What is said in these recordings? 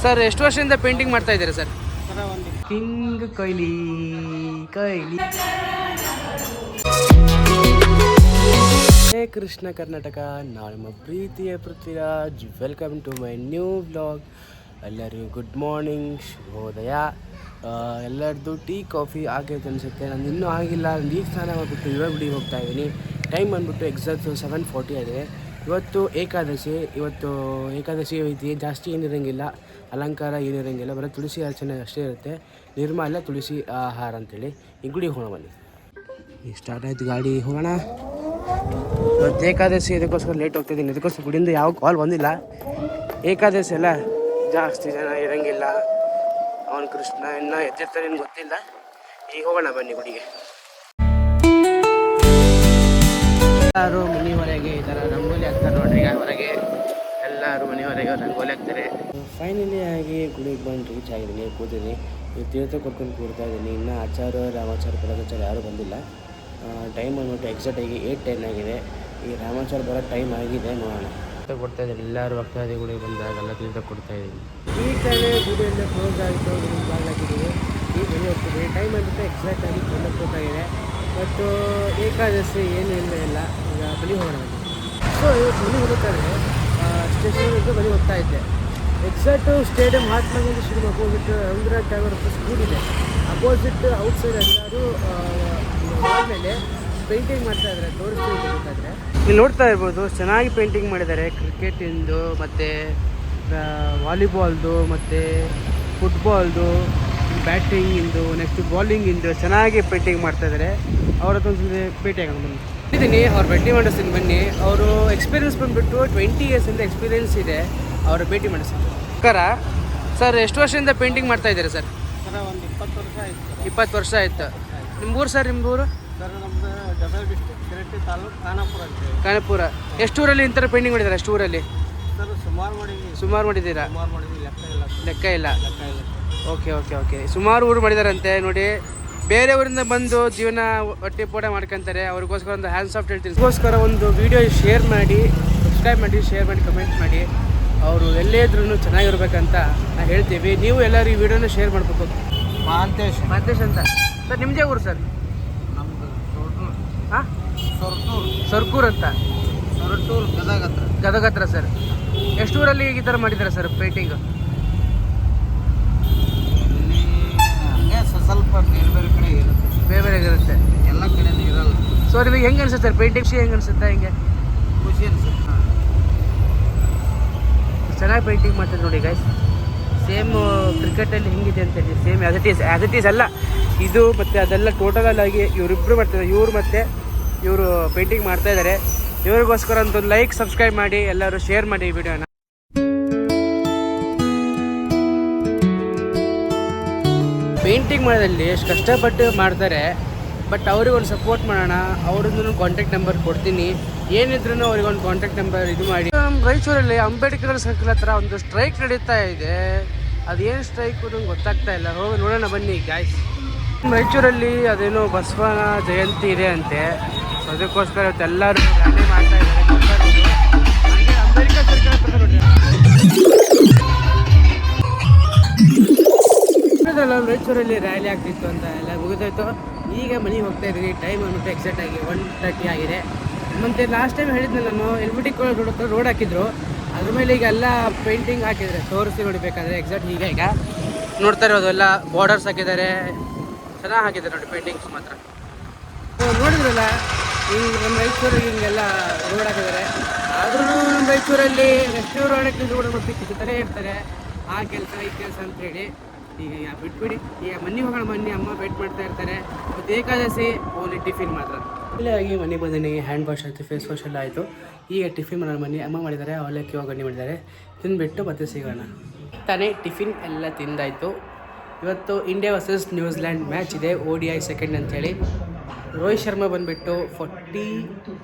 Sir ಎಷ್ಟು ವರ್ಷದಿಂದ painting ಮಾಡ್ತಾ ಇದ್ದೀರಾ ಸರ್? ಕಿಂಗ್ ಕೊಹ್ಲಿ ಹೇ ಕೃಷ್ಣ ಕರ್ನಾಟಕ, ನಮ್ಮ ಪ್ರೀತಿಯ Prithviraj. Welcome to my new vlog. ಎಲ್ಲರಿಗೂ ಗುಡ್ ಮಾರ್ನಿಂಗ್, ಶುಭೋದಯ. ಎಲ್ಲರದ್ದು ಟೀ ಕಾಫಿ ಆಗೈತೆ ಅನಿಸುತ್ತೆ. ನಾನು ಇನ್ನೂ ಆಗಿಲ್ಲ. ಈಗ ಸ್ನಾನ ಮಾಡಿಬಿಟ್ಟು ಇವಾಗ ಬಿಡಿ ಹೋಗ್ತಾ ಇದ್ದೀನಿ. ಟೈಮ್ ಬಂದುಬಿಟ್ಟು ಎಕ್ಸಾಕ್ಟ್ 7:40 ಆಗಿದೆ. ಇವತ್ತು ಏಕಾದಶಿ ಐತಿ. ಜಾಸ್ತಿ ಏನಿರೋಂಗಿಲ್ಲ, ಅಲಂಕಾರ ಏನಿರೋಂಗಿಲ್ಲ, ಬರೀ ತುಳಸಿ ಅರ್ಚನೆ ಅಷ್ಟೇ ಇರುತ್ತೆ. ನಿರ್ಮಾಲ್ಯ ತುಳಸಿ ಆಹಾರ ಅಂತೇಳಿ ಈ ಗುಡಿಗೆ ಹೋಗೋಣ ಬನ್ನಿ. ಈಗ ಸ್ಟಾರ್ಟ್ ಆಯಿತು ಗಾಡಿ, ಹೋಗೋಣ. ಇವತ್ತು ಏಕಾದಶಿ, ಇದಕ್ಕೋಸ್ಕರ ಲೇಟ್ ಹೋಗ್ತಾಯಿದ್ದೀನಿ. ಇದಕ್ಕೋಸ್ಕರ ಗುಡಿಯಿಂದ ಯಾವ ಕಾಲ್ ಬಂದಿಲ್ಲ. ಏಕಾದಶಿ ಎಲ್ಲ ಜಾಸ್ತಿ ಜನ ಇರೋಂಗಿಲ್ಲ. ಅವನು ಕೃಷ್ಣ ಇನ್ನೂ ಎದ್ದಿರ್ತಾರೆ ಗೊತ್ತಿಲ್ಲ. ಈಗ ಹೋಗೋಣ ಬನ್ನಿ ಗುಡಿಗೆ. ಎಲ್ಲರೂ ಮನೆ ಹೊರಗೆ ಈ ಥರ ರಂಗೋಲಿ ಹಾಕ್ತಾರೆ ನೋಡ್ರಿ. ಹೊರಗೆ ಎಲ್ಲರೂ ಮನೆ ಹೊರಗೆ ರಂಗೋಲಿ ಹಾಕ್ತಾರೆ. ಫೈನಲಿ ಆಗಿ ಗುಡಿಗೆ ಬಂದು ರೀಚ್ ಆಗಿದ್ದೀನಿ, ಕೂತೀನಿ. ಈ ತೀರ್ಥ ಕೊಡ್ಕೊಂಡು ಕೂಡ್ತಾ ಇದ್ದೀನಿ. ಇನ್ನು ಆಚಾರ್ಯ, ರಾಮಾಚಾರ್ಯ, ಪರಮಾಚಾರ್ಯ ಯಾರೂ ಬಂದಿಲ್ಲ. ಟೈಮ್ ಬಂದ್ಬಿಟ್ಟು ಎಕ್ಸಾಕ್ಟಾಗಿ 8:10 ಆಗಿದೆ. ಈ ರಾಮಾಚಾರ್ಯ ಬರೋ ಟೈಮ್ ಆಗಿದೆ, ನೋಡೋಣ. ಕೊಡ್ತಾ ಇದ್ದೀನಿ. ಎಲ್ಲರೂ ಭಕ್ತಾದಿ ಗುಡಿಗೆ ಬಂದಾಗೆಲ್ಲ ತೀರ್ಥ ಕೊಡ್ತಾ ಇದ್ದೀನಿ. ಈ ಕಡೆ ಗುಡಿಯೆಲ್ಲ ಕ್ಲೋಸ್ ಆಯಿತು, ಬಾಗಿಲಾಕಿದ್ದೀವಿ. ಈಗ ಮನೆ ಹೋಗ್ತಿದ್ದೀವಿ. ಟೈಮ್ ಬಂದ್ಬಿಟ್ಟು ಎಕ್ಸಾಕ್ಟಾಗಿ 12 ಮತ್ತು ಏಕಾದಶಿ ಏನೂ ಇಲ್ಲ. ಈಗ ಬಲಿ ಹೋಗೋಣ. ಸೊ ಇವತ್ತು ಬಲಿ ಹೋಗ್ಬೇಕಾದ್ರೆ ಸ್ಟೇಷನ್ಗೆ ಬಲಿ ಹೋಗ್ತಾ ಇದ್ದೆ. ಎಕ್ಸಾಕ್ಟು ಸ್ಟೇಡಿಯಂ ಹಾಸ್ಟೆಲ್ನಲ್ಲಿ ಶುರು ಅಪೋಸಿಟ್ ರವೀಂದ್ರನಾಥ್ ಟ್ಯಾಗೋರ್ ಸ್ಕೂಲ್ ಇದೆ. ಅಪೋಸಿಟ್ ಔಟ್ಸೈಡ್ ಎಲ್ಲರೂ ಆದಮೇಲೆ ಪೇಂಟಿಂಗ್ ಮಾಡ್ತಾ ಇದ್ದಾರೆ. ತೋರಿಸ್ತೀವಿ ಬೇಕಾದರೆ ಇಲ್ಲಿ ನೋಡ್ತಾ ಇರ್ಬೋದು. ಚೆನ್ನಾಗಿ ಪೇಂಟಿಂಗ್ ಮಾಡಿದ್ದಾರೆ. ಕ್ರಿಕೆಟಿಂದು ಮತ್ತು ವಾಲಿಬಾಲ್ದು ಮತ್ತು ಫುಟ್ಬಾಲ್ದು, ಬ್ಯಾಟಿಂಗಿಂದು, ನೆಕ್ಸ್ಟ್ ಬಾಲಿಂಗಿಂದು ಚೆನ್ನಾಗಿ ಪೇಂಟಿಂಗ್ ಮಾಡ್ತಾಯಿದ್ದಾರೆ. ಅವ್ರ ಹತ್ರ ಒಂದು ಭೇಟಿ ಆಗೋಣ ಬನ್ನಿ. ಇದ್ದೀನಿ, ಅವ್ರು ಭೇಟಿ ಮಾಡಿಸ್ತೀನಿ ಬನ್ನಿ. ಅವರು ಎಕ್ಸ್ಪೀರಿಯನ್ಸ್ ಬಂದುಬಿಟ್ಟು 20 ಇಯರ್ಸಿಂದ ಎಕ್ಸ್ಪೀರಿಯನ್ಸ್ ಇದೆ. ಅವರ ಭೇಟಿ ಮಾಡಿಸ್ತೀನಿ. ಸರ್ ಎಷ್ಟು ವರ್ಷದಿಂದ ಪೇಂಟಿಂಗ್ ಮಾಡ್ತಾ ಇದ್ದೀರಾ ಸರ್? ಒಂದು 20 ವರ್ಷ ಆಯಿತು. 20 ವರ್ಷ ಆಯಿತು. ನಿಮ್ಮೂರು ಸರ್? ನಿಮ್ಮೂರು? ಸರ್ ನಮ್ಮದು ಗದಗ ಡಿಸ್ಟ್ರಿಕ್ಟ್ ಶಿರಟ್ಟಿ ತಾಲೂಕು ಖಾನಾಪುರ ಅಂತೇಳಿ. ಖಾನಾಪುರ. ಎಷ್ಟು ಊರಲ್ಲಿ ಇಂಥ ಪೇಂಟಿಂಗ್ ಮಾಡಿದ್ದಾರೆ? ಅಷ್ಟು ಊರಲ್ಲಿ ಸರ್ ಸುಮಾರು ಮಾಡಿದ್ದೀರಾ? ಲೆಕ್ಕ ಇಲ್ಲ. ಓಕೆ. ಸುಮಾರು ಊರು ಮಾಡಿದಾರಂತೆ ನೋಡಿ. ಬೇರೆ ಊರಿಂದ ಬಂದು ಜೀವನ ಹೊಟ್ಟೆ ಪೋಟ ಮಾಡ್ಕೊತಾರೆ. ಅವ್ರಿಗೋಸ್ಕರ ಒಂದು ಹ್ಯಾಂಡ್ಸ್ ಆಫ್ ಹೇಳ್ತೀನಿ. ಅದಕ್ಕೋಸ್ಕರ ಒಂದು ವಿಡಿಯೋ ಶೇರ್ ಮಾಡಿ, ಸಬ್ಸ್ಕ್ರೈಬ್ ಮಾಡಿ, ಶೇರ್ ಮಾಡಿ, ಕಮೆಂಟ್ ಮಾಡಿ. ಅವರು ಎಲ್ಲೇ ಇದ್ರೂ ಚೆನ್ನಾಗಿರ್ಬೇಕಂತ ನಾವು ಹೇಳ್ತೀವಿ. ನೀವು ಎಲ್ಲರೂ ಈ ವಿಡಿಯೋನ ಶೇರ್ ಮಾಡಬೇಕು. ಮಹಾಂತೇಶ್ ಅಂತ ಸರ್. ನಿಮ್ಮದೇ ಊರು ಸರ್? ನಮ್ಮದು ಹಾಂ, ಸರ್ಕೂರ್ ಅಂತ. ಗದಗ ಹತ್ರ ಸರ್. ಎಷ್ಟು ಊರಲ್ಲಿ ಈ ಥರ ಮಾಡಿದ್ದಾರೆ ಸರ್ ಪೇಂಟಿಂಗ್? ಸ್ವಲ್ಪ ಬೇರೆ ಕಡೆ ಇರುತ್ತೆ, ಬೇರೆ ಇರುತ್ತೆ, ಎಲ್ಲ ಕಡೆನೂ ಇರಲ್ಲ. ಸೊ ನಿಮಗೆ ಹೆಂಗೆ ಅನ್ಸುತ್ತೆ ಸರ್ ಪೇಂಟಿಂಗ್? ಹೆಂಗೆ ಅನ್ಸುತ್ತೆ? ಹೆಂಗೆ ಖುಷಿ ಅನ್ಸುತ್ತೆ. ಚೆನ್ನಾಗಿ ಪೇಂಟಿಂಗ್ ಮಾಡ್ತಾರೆ ನೋಡಿ ಗೈಸ್. ಸೇಮ್ ಕ್ರಿಕೆಟಲ್ಲಿ ಹೆಂಗಿದೆ ಅಂತೇಳಿ ಸೇಮ್ ಆ್ಯಸ್ ಇಟ್ ಈಸ್ ಅಲ್ಲ ಇದು. ಮತ್ತು ಅದೆಲ್ಲ ಟೋಟಲ್ ಆಗಿ ಇವರಿಬ್ಬರು ಮಾಡ್ತಾರೆ. ಇವರು ಮತ್ತು ಇವರು ಪೇಂಟಿಂಗ್ ಮಾಡ್ತಾ ಇದ್ದಾರೆ. ಇವ್ರಿಗೋಸ್ಕರ ಒಂದು ಲೈಕ್, ಸಬ್ಸ್ಕ್ರೈಬ್ ಮಾಡಿ, ಎಲ್ಲರೂ ಶೇರ್ ಮಾಡಿ ಈ ವಿಡಿಯೋನ. ಪೇಂಟಿಂಗ್ ಮಾಡೋದಲ್ಲಿ ಎಷ್ಟು ಕಷ್ಟಪಟ್ಟು ಮಾಡ್ತಾರೆ. ಬಟ್ ಅವ್ರಿಗೊಂದು ಸಪೋರ್ಟ್ ಮಾಡೋಣ. ಅವ್ರದ್ದು ಕಾಂಟ್ಯಾಕ್ಟ್ ನಂಬರ್ ಕೊಡ್ತೀನಿ. ಏನಿದ್ರು ಅವ್ರಿಗೊಂದು ಕಾಂಟ್ಯಾಕ್ಟ್ ನಂಬರ್ ಇದು ಮಾಡಿ. ನಮ್ಮ ರಾಯಚೂರಲ್ಲಿ ಅಂಬೇಡ್ಕರ್ ಸರ್ಕಲ್ ಹತ್ರ ಒಂದು ಸ್ಟ್ರೈಕ್ ನಡೀತಾ ಇದೆ. ಅದೇನು ಸ್ಟ್ರೈಕು ನಂಗೆ ಗೊತ್ತಾಗ್ತಾ ಇಲ್ಲ. ಹೋಗಿ ನೋಡೋಣ ಬನ್ನಿ ಗಾಯ್ಸ್. ರಾಯಚೂರಲ್ಲಿ ಅದೇನೋ ಬಸವನ ಜಯಂತಿ ಇದೆ ಅಂತೆ. ಅದಕ್ಕೋಸ್ಕರ ಇವತ್ತೆಲ್ಲರೂ ರ್ಯಾಲಿ ಮಾಡ್ತಾ ಇದ್ದಾರೆ. ಅಂಬೇಡ್ಕರ್ ಸರ್ಕಲ್ ಹತ್ರ ನೋಡಿ. ರಾಯಚೂರಲ್ಲಿ ರ್ಯಾಲಿ ಆಗ್ತಿತ್ತು ಅಂತ ಎಲ್ಲ ಮುಗಿದೋಯ್ತು. ಈಗ ಮನೆಗೆ ಹೋಗ್ತಾ ಇದ್ದೀವಿ. ಟೈಮ್ ಅಂದ್ಬಿಟ್ಟು ಎಕ್ಸಾಕ್ಟಾಗಿ 1:30 ಆಗಿದೆ. ಮತ್ತು ಲಾಸ್ಟ್ ಟೈಮ್ ಹೇಳಿದ್ದೆ ನಾನು, ಎಲ್ಬಿಟಿ ರೋಡ್ ಹಾಕಿದ್ರು. ಅದ್ರ ಮೇಲೆ ಈಗ ಎಲ್ಲ ಪೇಂಟಿಂಗ್ ಹಾಕಿದ್ದಾರೆ. ತೋರಿಸಿ ನೋಡಬೇಕಾದ್ರೆ ಎಕ್ಸಾಕ್ಟ್ ಈಗ ನೋಡ್ತಾ ಇರೋದು ಎಲ್ಲ ಬಾರ್ಡರ್ಸ್ ಹಾಕಿದ್ದಾರೆ. ಚೆನ್ನಾಗಿ ಹಾಕಿದ್ದಾರೆ ನೋಡಿ ಪೇಂಟಿಂಗ್ಸ್ ಮಾತ್ರ. ನೋಡಿದ್ರಲ್ಲ, ಈಗ ನಮ್ಮ ರಾಯಚೂರಿಗೆ ಹಿಂಗೆಲ್ಲ ರೋಡ್ ಹಾಕಿದ್ದಾರೆ. ಆದ್ರೂ ನಮ್ಮ ರಾಯಚೂರಲ್ಲಿ ಎಷ್ಟು ರೋಡಕ್ಕೆ ರೋಡ್ ಕಿತ್ತನೇ ಇರ್ತಾರೆ. ಆ ಕೆಲಸ ಈ ಕೆಲಸ ಅಂತೇಳಿ ಈಗ ಬಿಟ್ಬಿಡಿ. ಈಗ ಮನೆ ಹೋಗೋಣ ಬನ್ನಿ. ಅಮ್ಮ ವೇಟ್ ಮಾಡ್ತಾ ಇರ್ತಾರೆ. ಮತ್ತು ಏಕಾದಶಿ ಓನ್ಲಿ ಟಿಫಿನ್ ಮಾತ್ರ. ಇಲ್ಲೇ ಆಗಿ ಮನೆಗೆ ಬಂದಿನಿ. ಹ್ಯಾಂಡ್ ವಾಶ್ ಆಯಿತು, ಫೇಸ್ ವಾಶ್ ಎಲ್ಲ ಆಯಿತು. ಈಗ ಟಿಫಿನ್ ಮಾಡೋಣ ಬನ್ನಿ. ಅಮ್ಮ ಮಾಡಿದ್ದಾರೆ, ಅವಲಕ್ಕಿ ಒಗ್ಗರಣೆ ಮಾಡಿದ್ದಾರೆ. ತಿಂದುಬಿಟ್ಟು ಮತ್ತೆ ಸಿಗೋಣ. ತಾನೇ ಟಿಫಿನ್ ಎಲ್ಲ ತಿಂದಾಯಿತು. ಇವತ್ತು ಇಂಡಿಯಾ ವರ್ಸಸ್ ನ್ಯೂಜಿಲ್ಯಾಂಡ್ ಮ್ಯಾಚ್ ಇದೆ, ODI ಸೆಕೆಂಡ್ ಅಂತೇಳಿ. ರೋಹಿತ್ ಶರ್ಮಾ ಬಂದುಬಿಟ್ಟು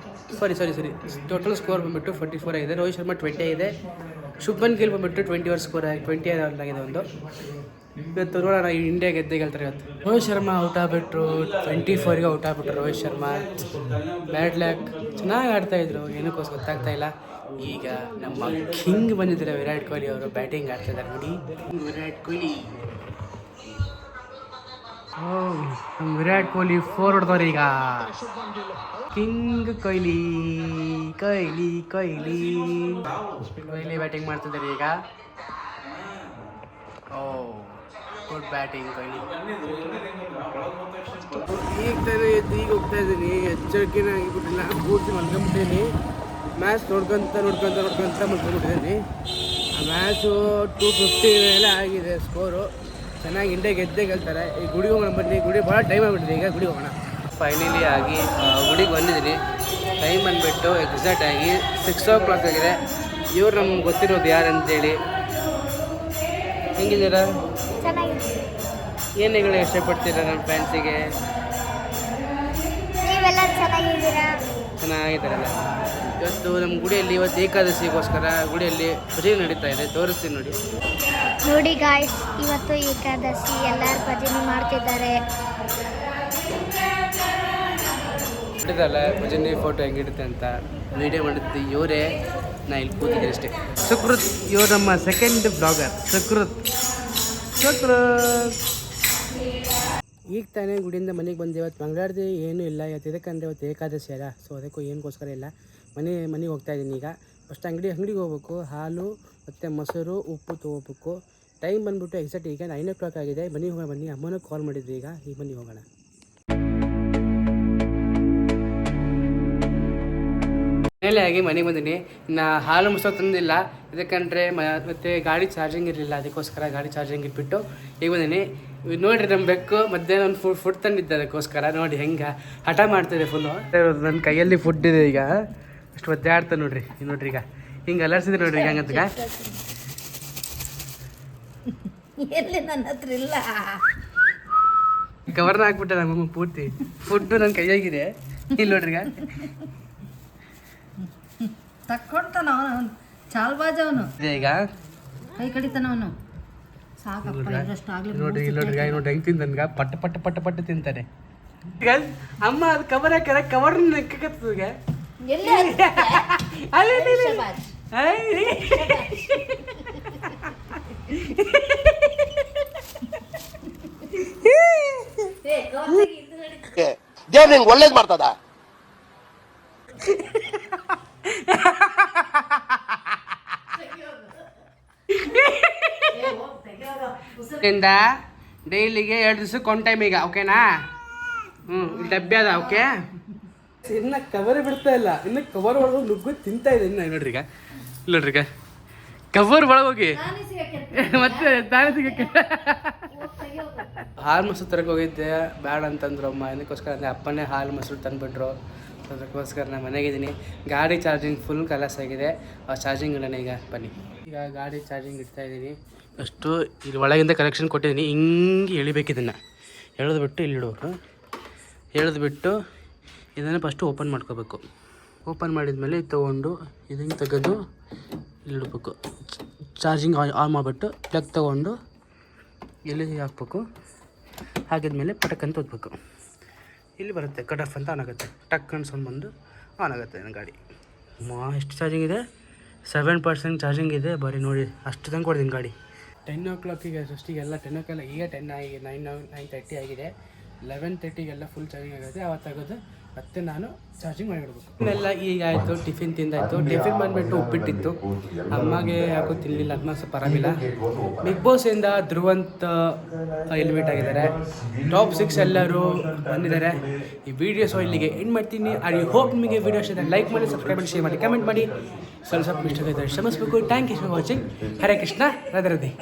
ಟೋಟಲ್ ಸ್ಕೋರ್ ಬಂದುಬಿಟ್ಟು 44 ಆಗಿದೆ. ರೋಹಿತ್ ಶರ್ಮಾ 20 ಇದೆ. ಶುಭ್ಮನ್ ಗಿಲ್ ಬಂದುಬಿಟ್ಟು 20 ಆಗಿದೆ ಒಂದು. ಇವತ್ತು ನೋಡೋಣ ಇಂಡಿಯಾ ಗೆದ್ದೇ ಗೆಲ್ತಾರೆ ಇವತ್ತು. ರೋಹಿತ್ ಶರ್ಮಾ ಔಟ್ ಆಗಿಬಿಟ್ರು, 24ಗೆ ಔಟ್ ಆಗಿಬಿಟ್ರು ರೋಹಿತ್ ಶರ್ಮಾ. Bad luck. ಚೆನ್ನಾಗಿ ಆಡ್ತಾಯಿದ್ರು, ಏನಕ್ಕೋಸ್ಕರ ಗೊತ್ತಾಗ್ತಾಯಿಲ್ಲ. ಈಗ ನಮ್ಮ ಕಿಂಗ್ ಬಂದಿದ್ದಾರೆ ವಿರಾಟ್ ಕೊಹ್ಲಿ ಅವರು ಬ್ಯಾಟಿಂಗ್ ಆಡ್ತಿದ್ದಾರೆ ನೋಡಿ. ವಿರಾಟ್ ಕೊಹ್ಲಿ ನಮ್ಮ ವಿರಾಟ್ ಕೊಹ್ಲಿ 4 ಹೊಡೆದವ್ರು ಈಗ. ಕಿಂಗ್ ಕೊಹ್ಲಿ ಕೊಹ್ಲಿ ಕೊಹ್ಲಿ ಕೊಹ್ಲಿ ಬ್ಯಾಟಿಂಗ್ ಮಾಡ್ತಿದ್ದಾರೆ ಈಗ. ಓ ಗುಡ್ ಬ್ಯಾಟಿಂಗ್ ಕೊಹ್ಲಿ. ಈಗ ತಾನೇ ಎದ್ದು ಈಗ ಹೋಗ್ತಾ ಇದ್ದೀನಿ, ಎಚ್ಚರಿಕೆನೇ ಆಗಿಬಿಟ್ಟಿಲ್ಲ, ಪೂರ್ತಿ ಮಲ್ಕೊಂಬಿಟ್ಟಿದ್ದೀನಿ. ಮ್ಯಾಚ್ ನೋಡ್ಕೊಂತ ಮಲ್ಕೊಂಬಿಟ್ಟಿದ್ದೀನಿ. ಆ ಮ್ಯಾಚು 250 ಮೇಲೆ ಆಗಿದೆ ಸ್ಕೋರು. ಚೆನ್ನಾಗಿ ಇಂಡಿಯಾ ಗೆಲ್ತಾರೆ. ಈ ಗುಡಿಗೆ ಹೋಗೋಣ ಬನ್ನಿ. ಗುಡಿ ಭಾಳ ಟೈಮ್ ಆಗಿಬಿಟ್ಟಿದೆ, ಈಗ ಗುಡಿಗೆ ಹೋಗೋಣ. ಫೈನಲಿ ಆಗಿ ಗುಡಿಗೆ ಬಂದಿದ್ದೀನಿ. ಟೈಮ್ ಬಂದುಬಿಟ್ಟು ಎಕ್ಸಾಕ್ಟ್ ಆಗಿ 6 o'clock ಆಗಿದೆ. ಇವ್ರು ನಮ್ಗೆ ಗೊತ್ತಿರೋದು ಯಾರು ಅಂತೇಳಿ. ಹೆಂಗಿದ್ದೀರಾ? ಏನು ಹೇಳಿ ಇಷ್ಟಪಡ್ತೀರಾ ನಮ್ಮ ಫ್ಯಾನ್ಸಿಗೆ? ಚೆನ್ನಾಗಿದ್ದಾರಲ್ಲ. ಇವತ್ತು ನಮ್ಮ ಗುಡಿಯಲ್ಲಿ ಇವತ್ತು ಏಕಾದಶಿಗೋಸ್ಕರ ಗುಡಿಯಲ್ಲಿ ಭಜನೆ ನಡೀತಾ ಇದೆ, ತೋರಿಸ್ತೀನಿ ನೋಡಿ. ನೋಡಿ ಗಾಯ್ಸ್, ಇವತ್ತು ಏಕಾದಶಿ, ಎಲ್ಲರೂ ಭಜನೆ ಮಾಡ್ತಿದ್ದಾರೆ. ಇಟ್ಟಿದ್ದಲ್ಲ ಭಜನೆ ಫೋಟೋ ಹೆಂಗಿಡುತ್ತೆ ಅಂತ ವಿಡಿಯೋ ಮಾಡಿದ್ದು ಇವರೇ. ನಾ ಇಲ್ಲಿ ಕೂತಿದ್ದೆ ಅಷ್ಟೇ. ಸುಕೃತ್ ಇವರು ನಮ್ಮ ಸೆಕೆಂಡ್ ಬ್ಲಾಗರ್. ಸುಕೃತ್ ಈಗ ತಾನೇ ಗುಡಿಯಿಂದ ಮನೆಗೆ ಬಂದೆ. ಇವತ್ತು ಮಂಗಳವಾರದ್ದು ಏನೂ ಇಲ್ಲ ಇವತ್ತು. ಇದಕ್ಕಂದರೆ ಇವತ್ತು ಏಕಾದಶಿ ಅಲ್ಲ, ಸೊ ಅದಕ್ಕೂ ಏನಕ್ಕೋಸ್ಕರ ಇಲ್ಲ. ಮನೆಗೆ ಹೋಗ್ತಾ ಇದ್ದೀನಿ ಈಗ. ಫಸ್ಟ್ ಅಂಗಡಿಗೆ ಹೋಗ್ಬೇಕು. ಹಾಲು ಮತ್ತು ಮೊಸರು ಉಪ್ಪು ತೊಗೋಬೇಕು. ಟೈಮ್ ಬಂದುಬಿಟ್ಟು ಎಕ್ಸಾಕ್ಟ್ ಈಗ 9 o'clock ಆಗಿದೆ. ಬನ್ನಿ ಅಮ್ಮನೂ ಕಾಲ್ ಮಾಡಿದ್ರು ಈಗ ಬನ್ನಿ ಹೋಗೋಣ. ಮೇಲೆ ಆಗಿ ಮನೆಗೆ ಬಂದಿನಿ. ಇನ್ನು ಹಾಲು ಮೊಸರು ತಂದಿಲ್ಲ, ಇದಕ್ಕಂದರೆ ಮತ್ತು ಗಾಡಿ ಚಾರ್ಜಿಂಗ್ ಇರಲಿಲ್ಲ, ಅದಕ್ಕೋಸ್ಕರ ಗಾಡಿ ಚಾರ್ಜಿಂಗ್ ಇಟ್ಬಿಟ್ಟು ಈಗ ಬಂದಿನಿ. ನೋಡಿರಿ ನಮ್ಮ ಬೆಕ್ಕು ಮಧ್ಯಾಹ್ನ ಒಂದು ಫುಡ್ ತಂದಿದ್ದೆ, ಅದಕ್ಕೋಸ್ಕರ ನೋಡಿ ಹೆಂಗೆ ಹಠ ಮಾಡ್ತಿದೆ ಫುಲ್ಲು. ನನ್ನ ಕೈಯಲ್ಲಿ ಫುಡ್ ಇದೆ ಈಗ, ಅಷ್ಟು ಒದ್ದಾಡ್ತಾ ನೋಡ್ರಿ ಈಗ ಹಿಂಗೆ ಅಲರ್ಸಿದ್ರೆ ನೋಡ್ರಿ ಈಗ ಹಂಗಂತ. ಎಲ್ಲಿ ನನ್ನ ಹತ್ರ ಇಲ್ಲ, ಕವರ್ನ ಹಾಕ್ಬಿಟ್ಟೆ ನಮ್ಮ ಪೂರ್ತಿ ಫುಡ್ಡು ನನ್ನ ಕೈಯಾಗಿದೆ. ಇಲ್ಲಿ ನೋಡ್ರಿ ಈಗ ತಕ್ಕೊಡ್ತಾನ ಅವನು, ಚಾಲ್ಬಾಜ್ ಅವನು. ಈಗ ಕೈ ಕಡಿತಾನ ಅವನು. ಸಾಕಪ್ಪ ಇದಷ್ಟು ಆಗ್ಲಿ. ನೋಡ್ರಿ ಹೆಂಗೆ ತಿಂತನ್ಗ ಪಟ್ಟ ತಿಂತಾನೆ. ಈಗ ಅಮ್ಮ ಅದು ಕವರ್ ಹಾಕ್ಯಾರ, ಕವರ್ ನೆಕ್ಕತ್ತದ. ದೇವ್ರು ನಿಂಗೆ ಒಳ್ಳೇದು ಮಾಡ್ತದ. ಡೈಲಿಗೆ 2 ದಿವಸಕ್ಕೆ 1 ಟೈಮ್ ಈಗ, ಓಕೆನಾ? ಇಲ್ಲಿ ಡಬ್ಬೆ ಅದ, ಓಕೆ. ಇನ್ನು ಕವರ್ ಬಿಡ್ತಾ ಇಲ್ಲ, ಇನ್ನು ಕವರ್ ಒಳಗೆ ನುಗ್ಗು ತಿಂತಾ ಇದೆ. ಇನ್ನು ನೋಡ್ರಿ ಈಗ ಕವರ್ ಒಳಗೋಗಿ ಮತ್ತೆ ತಾನೇ ಸಿಗಕ್ಕೆ. ಹಾಲು ಮೊಸರು ತರಕ್ಕೆ ಹೋಗಿದ್ದೆ, ಬೇಡ ಅಂತಂದ್ರು ಅಮ್ಮ. ಇದಕ್ಕೋಸ್ಕರ ಅಂದರೆ ಅಪ್ಪನೇ ಹಾಲು ಮೊಸರು ತಂದುಬಿಟ್ರು. ಅದಕ್ಕೋಸ್ಕರ ನಾನು ಮನೆಗಿದ್ದೀನಿ. ಗಾಡಿ ಚಾರ್ಜಿಂಗ್ ಫುಲ್ ಕಲಾಸ್ ಆಗಿದೆ. ಚಾರ್ಜಿಂಗ್ ಇಡೋಣ ಈಗ ಬನ್ನಿ. ಈಗ ಗಾಡಿ ಚಾರ್ಜಿಂಗ್ ಇಡ್ತಾ ಇದ್ದೀನಿ. ಅಷ್ಟು ಇಲ್ಲಿ ಒಳಗಿಂದ ಕಲೆಕ್ಷನ್ ಕೊಟ್ಟಿದ್ದೀನಿ. ಹಿಂಗೆ ಎಳಿಬೇಕು, ಇದನ್ನು ಎಳೆದ್ಬಿಟ್ಟು ಇಲ್ಲಿ ಇಡಬೇಕು. ಎಳೆದ್ಬಿಟ್ಟು ಇದನ್ನು ಫಸ್ಟು ಓಪನ್ ಮಾಡ್ಕೋಬೇಕು. ಓಪನ್ ಮಾಡಿದ್ಮೇಲೆ ಇದು ತೊಗೊಂಡು ಇದನ್ನು ತೆಗೆದು ಇಲ್ಲಿ ಇಡಬೇಕು. ಚಾರ್ಜಿಂಗ್ ಆನ್ ಮಾಡಿಬಿಟ್ಟು ಪ್ಲಗ್ ತೊಗೊಂಡು ಎಲ್ಲಿ ಹಾಕ್ಬೇಕು. ಹಾಕಿದ್ಮೇಲೆ ಪಟಕ್ಕಂತ ಓದ್ಬೇಕು. ಇಲ್ಲಿ ಬರುತ್ತೆ ಕಟ್ ಆಫ್ ಅಂತ ಆನ್ ಆಗುತ್ತೆ. ಟಕ್ ಅಂತ ಸೌಂಡ್ ಬಂದು ಆನ್ ಆಗುತ್ತೆ ನನ್ನ ಗಾಡಿ. ಎಷ್ಟು ಚಾರ್ಜಿಂಗ್ ಇದೆ? 7% ಚಾರ್ಜಿಂಗ್ ಇದೆ. ಬರೀ ನೋಡಿ ಅಷ್ಟು ತಂದು ಕೊಡ್ತೀನಿ ಗಾಡಿ. 10 o'clock ಅಷ್ಟಿಗೆಲ್ಲ 10 o'clock ಈಗ 10 ಆಗಿ 9:30 ಆಗಿದೆ. 11:30 ಫುಲ್ ಚಾರ್ಜಿಂಗ್ ಆಗುತ್ತೆ. ಆವತ್ತಾಗೋದು ಮತ್ತೆ ನಾನು ಚಾರ್ಜಿಂಗ್ ಮಾಡಿಬಿಡ್ಬೇಕು. ಇದನ್ನೆಲ್ಲ ಈಗ ಆಯಿತು. ಟಿಫಿನ್ ತಿಂದಾಯಿತು. ಟಿಫಿನ್ ಬಂದುಬಿಟ್ಟು ಉಪ್ಪಿಟ್ಟಿತ್ತು. ಅಮ್ಮಗೆ ಯಾಕೋ ತಿನ್ನಲಿಲ್ಲ, ಅಮ್ಮ ಸ್ವಲ್ಪ ಆರಾಮಿಲ್ಲ. ಬಿಗ್ ಬಾಸಿಂದ ಧ್ರುವಂತ್ ಎಲಿಮಿನೇಟ್ ಆಗಿದ್ದಾರೆ. ಟಾಪ್ 6 ಎಲ್ಲರೂ ಬಂದಿದ್ದಾರೆ. ಈ ವಿಡಿಯೋಸ್ ಇಲ್ಲಿಗೆ ಎಂಡ್ ಮಾಡ್ತೀನಿ. ಐ ಹೋಪ್ ನಿಮಗೆ ವಿಡಿಯೋ ಇಷ್ಟ ಲೈಕ್ ಮಾಡಿ, ಸಬ್ಸ್ಕ್ರೈಬ್ ಮಾಡಿ, ಶೇರ್ ಮಾಡಿ, ಕಮೆಂಟ್ ಮಾಡಿ. ಸ್ವಲ್ಪ ಮಿಸ್ಟೇಕ್ ಇದ್ದರೆ ಕ್ಷಮಿಸಬೇಕು. Thank you for watching. Hare Krishna, Radhe Radhe.